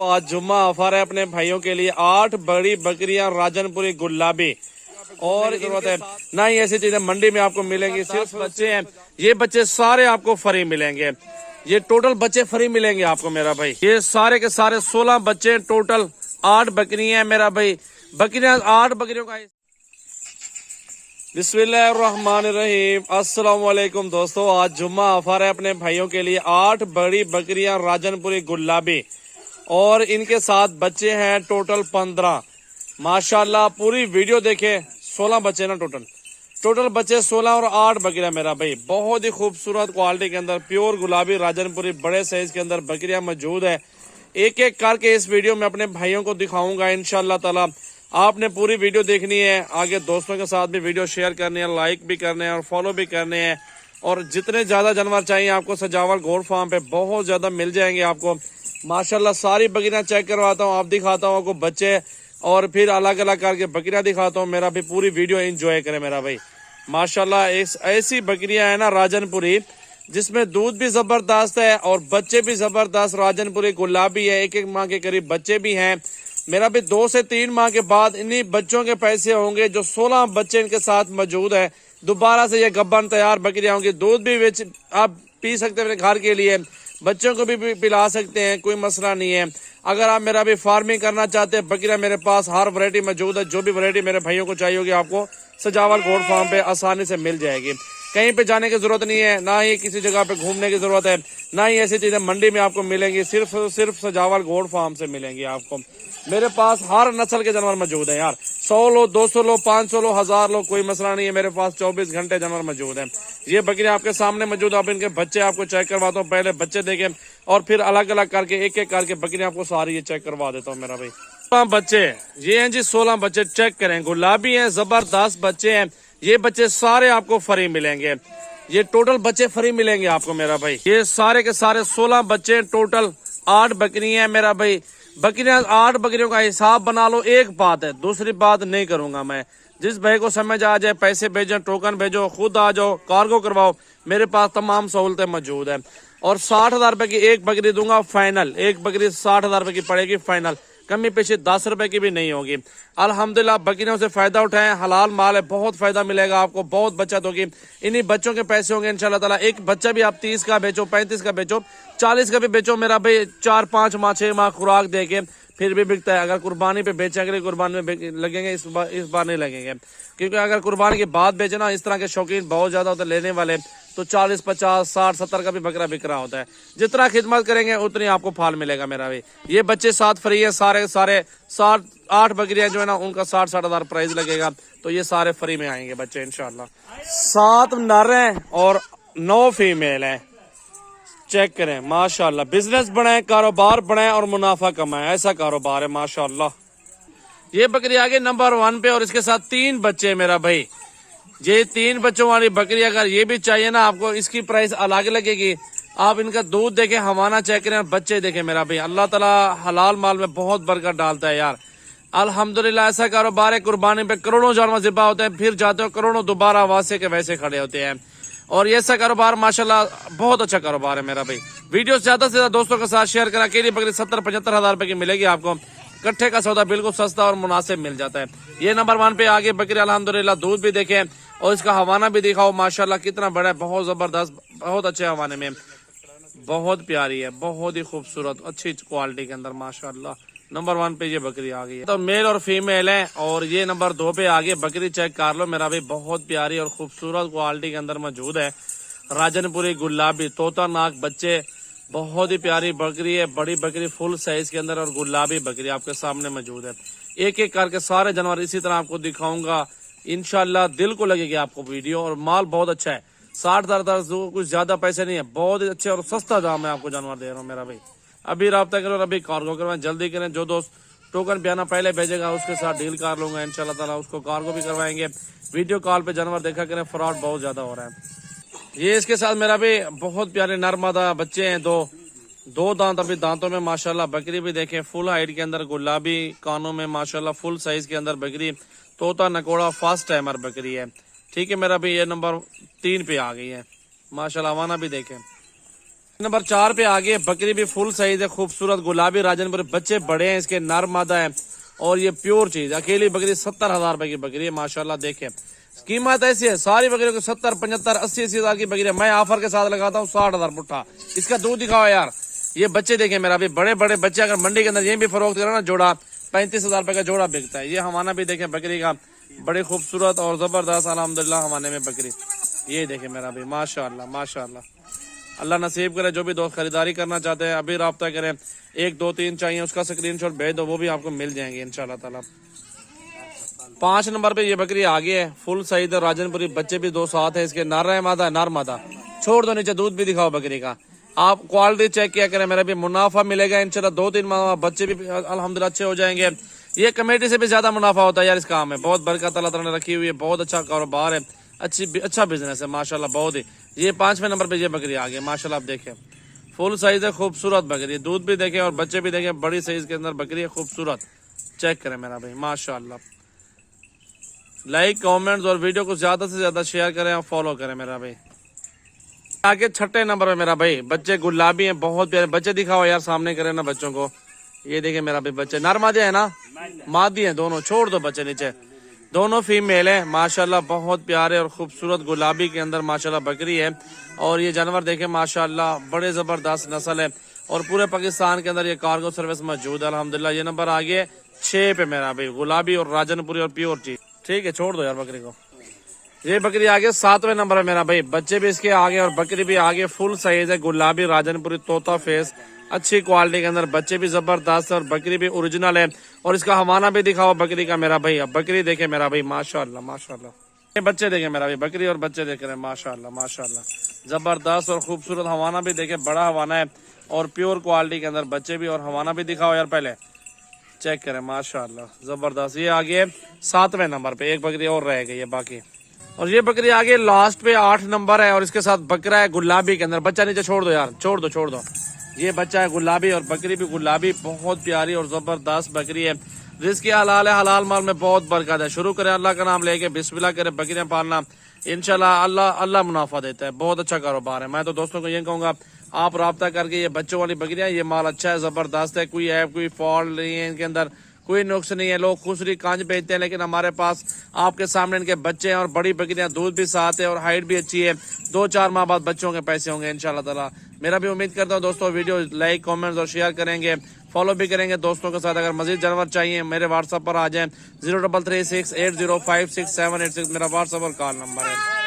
आज जुम्मा ऑफर है अपने भाइयों के लिए 8 बड़ी बकरियां राजनपुरी गुलाबी और जरूरत है ना ही ऐसी चीजें मंडी में आपको मिलेंगी। सिर्फ बच्चे हैं, ये बच्चे सारे आपको फ्री मिलेंगे। ये टोटल बच्चे फ्री मिलेंगे आपको मेरा भाई। ये सारे के सारे 16 बच्चे टोटल 8 बकरियां हैं मेरा भाई। बकरियां 8 बकरियों का। बिस्मिल्लाहिर्रहमानिर्रहीम। अस्सलाम वालेकुम दोस्तों, आज जुम्मा ऑफर है अपने भाइयों के लिए 8 बड़ी बकरियां राजनपुरी गुलाबी और इनके साथ बच्चे हैं टोटल 15। माशाल्लाह पूरी वीडियो देखे। 16 बच्चे ना टोटल बच्चे 16 और 8 बकरियां मेरा भाई। बहुत ही खूबसूरत क्वालिटी के अंदर प्योर गुलाबी राजनपुरी बड़े साइज के अंदर बकरियां मौजूद है। एक एक करके इस वीडियो में अपने भाइयों को दिखाऊंगा इंशाल्लाह ताला। आपने पूरी वीडियो देखनी है, आगे दोस्तों के साथ भी वीडियो शेयर करनी है, लाइक भी करने हैं और फॉलो भी करने हैं। और जितने ज्यादा जानवर चाहिए आपको सजावल गोल्ड फार्म पे बहुत ज्यादा मिल जाएंगे आपको। माशाल्लाह सारी बकरियां चेक करवाता हूँ, आप दिखाता हूँ आपको बच्चे और फिर अलग अलग करके बकरियां दिखाता हूँ। मेरा भी पूरी वीडियो एंजॉय करे मेरा भाई। माशाल्लाह ऐसी बकरियां है ना राजनपुरी जिसमें दूध भी जबरदस्त है और बच्चे भी जबरदस्त। राजनपुरी गुलाबी है, एक माह के करीब बच्चे भी हैं मेरा भी। 2 से 3 माह के बाद इन्हीं बच्चों के पैसे होंगे। जो 16 बच्चे इनके साथ मौजूद है, दोबारा से ये गब्बन तैयार बकरियां होंगी। दूध भी आप पी सकते हैं अपने घर के लिए, बच्चों को भी पिला सकते हैं, कोई मसला नहीं है। अगर आप मेरा भी फार्मिंग करना चाहते हैं, बकरियां मेरे पास हर वैरायटी मौजूद है। जो भी वैरायटी मेरे भाइयों को चाहिए होगी आपको सजावल गोल्ड फार्म पे आसानी से मिल जाएगी। कहीं पे जाने की जरूरत नहीं है, ना ही किसी जगह पे घूमने की जरूरत है, ना ही ऐसी चीजें मंडी में आपको मिलेंगी। सिर्फ सजावल गोल्ड फार्म से मिलेंगी आपको। मेरे पास हर नस्ल के जानवर मौजूद है यार। 100 लो, 200 लो, 500 लो, 1000 लो, कोई मसला नहीं है। मेरे पास 24 घंटे जानवर मौजूद है। ये बकरियां आपके सामने मौजूद है। अब इनके बच्चे आपको चेक करवाता हूँ, पहले बच्चे देखें और फिर अलग अलग करके एक एक करके बकरियां आपको सारी ये चेक करवा देता हूँ मेरा भाई। 16 बच्चे ये हैं जी, 16 बच्चे चेक करें, गुलाबी हैं, जबरदस्त बच्चे हैं। ये बच्चे सारे आपको फ्री मिलेंगे। ये टोटल बच्चे फ्री मिलेंगे आपको मेरा भाई। ये सारे के सारे 16 बच्चे टोटल 8 बकरियां हैं मेरा भाई। बकरियां 8 बकरियों का हिसाब बना लो। एक बात है, दूसरी बात नहीं करूंगा मैं। जिस भाई को समझ आ जाए पैसे भेजो, टोकन भेजो, खुद आ जाओ, कार्गो करवाओ, मेरे पास तमाम सहूलतें मौजूद है। और 60,000 रुपए की एक बकरी दूंगा फाइनल। एक बकरी 60,000 रुपए की पड़ेगी फाइनल, कमी पेशी 10 रुपए की भी नहीं होगी। अल्हम्दुलिल्लाह बकरियों से फायदा उठाएं, हलाल माल है, बहुत फायदा मिलेगा आपको, बहुत बचत होगी। इन्हीं बच्चों के पैसे होंगे इंशाल्लाह ताला। एक बच्चा भी आप 30 का बेचो, 35 का बेचो, 40 का भी बेचो मेरा भाई, 4, 5 माह, 6 माह खुराक देके फिर भी बिकता है। अगर कुर्बानी पे बेचे, अगले कुर्बानी में लगेंगे, इस बार नहीं लगेंगे। क्योंकि अगर कुर्बानी के बाद बेचे ना, इस तरह के शौकीन बहुत ज्यादा होते लेने वाले, तो 40, 50, 60, 70 का भी बकरा बिक रहा होता है। जितना खिदमत करेंगे उतनी आपको फाल मिलेगा मेरा भाई। ये बच्चे साथ फ्री है, सारे 8 बकरियां जो है ना उनका 60,000 प्राइस लगेगा। तो ये सारे फ्री में आएंगे बच्चे इंशाल्लाह। 7 नर हैं और 9 फीमेल हैं। चेक करें माशाल्लाह। बिजनेस बनाए, कारोबार बनाए और मुनाफा कमाए, ऐसा कारोबार है माशाल्लाह। ये बकरी आगे नंबर 1 पे और इसके साथ 3 बच्चे मेरा भाई। ये 3 बच्चों वाली बकरी अगर ये भी चाहिए ना आपको, इसकी प्राइस अलग लगेगी। आप इनका दूध देखें, हवाना चेक करें, बच्चे देखें मेरा भाई। अल्लाह ताला हलाल माल में बहुत बरकत डालता है यार। अल्हम्दुलिल्लाह ऐसा कारोबार है, कुर्बानी पे करोड़ों जानवर ज़िबा होते हैं, फिर जाते हो करोड़ों दोबारा वैसे के वैसे खड़े होते हैं। और ये ऐसा कारोबार माशाल्लाह बहुत अच्छा कारोबार है मेरा भाई। वीडियो ज्यादा से ज्यादा दोस्तों के साथ शेयर करा। अकेली बकरी 70-75 हजार रुपए की मिलेगी आपको। कट्ठे का सौदा बिल्कुल सस्ता और मुनासिब मिल जाता है। ये नंबर 1 पे आगे बकरी अल्हम्दुलिल्लाह। दूध भी देखें और इसका हवाना भी दिखाओ माशाल्लाह कितना बड़ा है, बहुत जबरदस्त, बहुत अच्छे हवाने में, बहुत प्यारी है, बहुत ही खूबसूरत, अच्छी क्वालिटी के अंदर माशाल्लाह। नंबर 1 पे ये बकरी आ गई है। तो मेल और फीमेल है। और ये नंबर 2 पे आगे बकरी चेक कर लो मेरा भाई, बहुत प्यारी और खूबसूरत क्वालिटी के अंदर मौजूद है। राजनपुरी गुलाबी तोता नाक बच्चे, बहुत ही प्यारी बकरी है। बड़ी बकरी फुल साइज के अंदर और गुलाबी बकरी आपके सामने मौजूद है। एक एक करके सारे जानवर इसी तरह आपको दिखाऊंगा इंशाल्लाह। दिल को लगेगी आपको वीडियो। और माल बहुत अच्छा है। 60,000 कुछ ज्यादा पैसे नहीं है, बहुत ही अच्छे और सस्ता दाम में आपको जानवर दे रहा हूँ मेरा भाई। अभी राब्ता करो और अभी कार्गो करवाएं, जल्दी करें। जो दोस्त टोकन बयाना पहले भेजेगा उसके साथ डील कर लूंगा इंशाल्लाह ताला, उसको कार्गो भी करवाएंगे। वीडियो कॉल पे जानवर देखा करें, फ्रॉड बहुत ज्यादा हो रहा है। ये इसके साथ मेरा भी बहुत प्यारे नरमादा बच्चे हैं। दो दांत अभी दांतों में माशाल्लाह। बकरी भी देखें फुल हाइट के अंदर, गुलाबी कानों में माशाल्लाह, फुल साइज के अंदर बकरी, तोता नकोड़ा फर्स्ट टाइमर बकरी है। ठीक है मेरा भी। ये नंबर 3 पे आ गई है माशाल्लाह। हवाना भी देखें। नंबर 4 पे आगे बकरी भी फुल साइज है, खूबसूरत गुलाबी राजनपुरी, बच्चे बड़े हैं इसके, नर मादा है और ये प्योर चीज। अकेली बकरी 70,000 रुपए की बकरी है माशाल्लाह। देखें कीमत ऐसी है, सारी बकरियों को 70, 75, 80 हजार की बकरी है। मैं ऑफर के साथ लगाता हूँ 60,000 पुट्ठा। इसका दूध दिखाओ यार। ये बच्चे देखें मेरा भी, बड़े बड़े बच्चे अगर मंडी के अंदर ये भी फरोख्त करो ना, जोड़ा 35,000 रुपए का जोड़ा बिकता है। ये हमारा भी देखें बकरी का, बड़े खूबसूरत और जबरदस्त अल्हम्दुलिल्लाह हमारे में बकरी। ये देखें मेरा भी माशाल्लाह माशाल्लाह। अल्लाह नसीब करे, जो भी दोस्त खरीदारी करना चाहते हैं अभी रब्ता करें। 1, 2, 3 चाहिए उसका स्क्रीनशॉट भेज दो, वो भी आपको मिल जाएंगे इंशाल्लाह ताला। 5 नंबर पे ये बकरी आगे है, फुल साइज राजनपुरी, बच्चे भी 2 साथ है इसके, नर है मादा है, नर मादा। छोड़ दो नीचे, दूध भी दिखाओ बकरी का। आप क्वालिटी चेक किया करें, मेरा भी मुनाफा मिलेगा इंशाल्लाह। 2-3 माह बच्चे भी अल्हम्दुलिल्लाह अच्छे हो जाएंगे। ये कमेटी से भी ज्यादा मुनाफा होता है यार इस काम में। बहुत बरकत अल्लाह ताला ने रखी हुई है, बहुत अच्छा कारोबार है, अच्छा बिजनेस है माशाल्लाह बहुत ही। ये 5वें नंबर पे ये बकरी आ गई माशाल्लाह। आप देखें फुल साइज है, खूबसूरत बकरी, दूध भी देखें और बच्चे भी देखें, बड़ी साइज के अंदर बकरी है, खूबसूरत। चेक करें मेरा भाई माशाल्लाह। लाइक कमेंट्स और वीडियो को ज्यादा से ज्यादा शेयर करें और फॉलो करें मेरा भाई। आगे 6 नंबर पे मेरा भाई बच्चे गुलाबी हैं, बहुत प्यारे बच्चे। दिखाओ यार, सामने करें ना बच्चों को। ये देखें मेरा भाई बच्चे, नर मादी है ना, मादी है दोनों। छोड़ दो बच्चे नीचे, दोनों फीमेल है माशाल्लाह, बहुत प्यारे और खूबसूरत गुलाबी के अंदर माशाल्लाह बकरी है। और ये जानवर देखें माशाल्लाह, बड़े जबरदस्त नस्ल है और पूरे पाकिस्तान के अंदर ये कार्गो सर्विस मौजूद है अल्हम्दुलिल्लाह। ये नंबर आगे 6 पे मेरा भाई, गुलाबी और राजनपुरी और प्योर चीज। ठीक है, छोड़ दो यार बकरी को। ये बकरी आगे 7वें नंबर है मेरा भाई, बच्चे भी इसके आगे और बकरी भी आगे, फुल साइज है, गुलाबी राजनपुरी तोता फेस, अच्छी क्वालिटी के अंदर, बच्चे भी जबरदस्त और बकरी भी ओरिजिनल है। और इसका हवाना भी दिखाओ बकरी का मेरा भाई। अब बकरी देखे मेरा भाई माशाल्लाह माशाल्लाह। ये बच्चे देखे मेरा भाई, बकरी और बच्चे देख रहे हैं माशाल्लाह माशाल्लाह, जबरदस्त और खूबसूरत। हवाना भी देखे, बड़ा हवाना है और प्योर क्वालिटी के अंदर, बच्चे भी और हवाना भी दिखाओ यार पहले। चेक करें माशाल्लाह, जबरदस्त। ये आगे 7वें नंबर पे एक बकरी और रह गई है बाकी। और ये बकरी आगे लास्ट पे 8 नंबर है और इसके साथ बकरा है गुलाबी के अंदर। बच्चा नीचे छोड़ दो यार, छोड़ दो। ये बच्चा है गुलाबी और बकरी भी गुलाबी, बहुत प्यारी और जबरदस्त बकरी है। रिस्क हलाल है, हलाल माल में बहुत बरकत है। शुरू करें अल्लाह का नाम लेके, बिस्मिल्लाह करें बकरियां पालना, इंशाल्लाह अल्लाह मुनाफा देता है। बहुत अच्छा कारोबार है। मैं तो दोस्तों को ये कहूंगा, आप राब्ता करके, ये बच्चों वाली बकरियां, ये माल अच्छा है, जबरदस्त है, कोई ऐप कोई फॉल्ट नहीं है इनके अंदर, कोई नुक्स नहीं है। लोग खुसरी कांच बेचते हैं, लेकिन हमारे पास आपके सामने इनके बच्चे हैं और बड़ी बकरियां, दूध भी साथ है और हाइट भी अच्छी है। 2-4 माह बाद बच्चों के पैसे होंगे इंशाल्लाह ताला। मेरा भी उम्मीद करता हूँ दोस्तों वीडियो लाइक कमेंट्स और शेयर करेंगे, फॉलो भी करेंगे दोस्तों के साथ। अगर मजीद जानवर चाहिए मेरे व्हाट्सएप पर आ जाएं, 033680567886 मेरा व्हाट्सएप और कॉल नंबर है।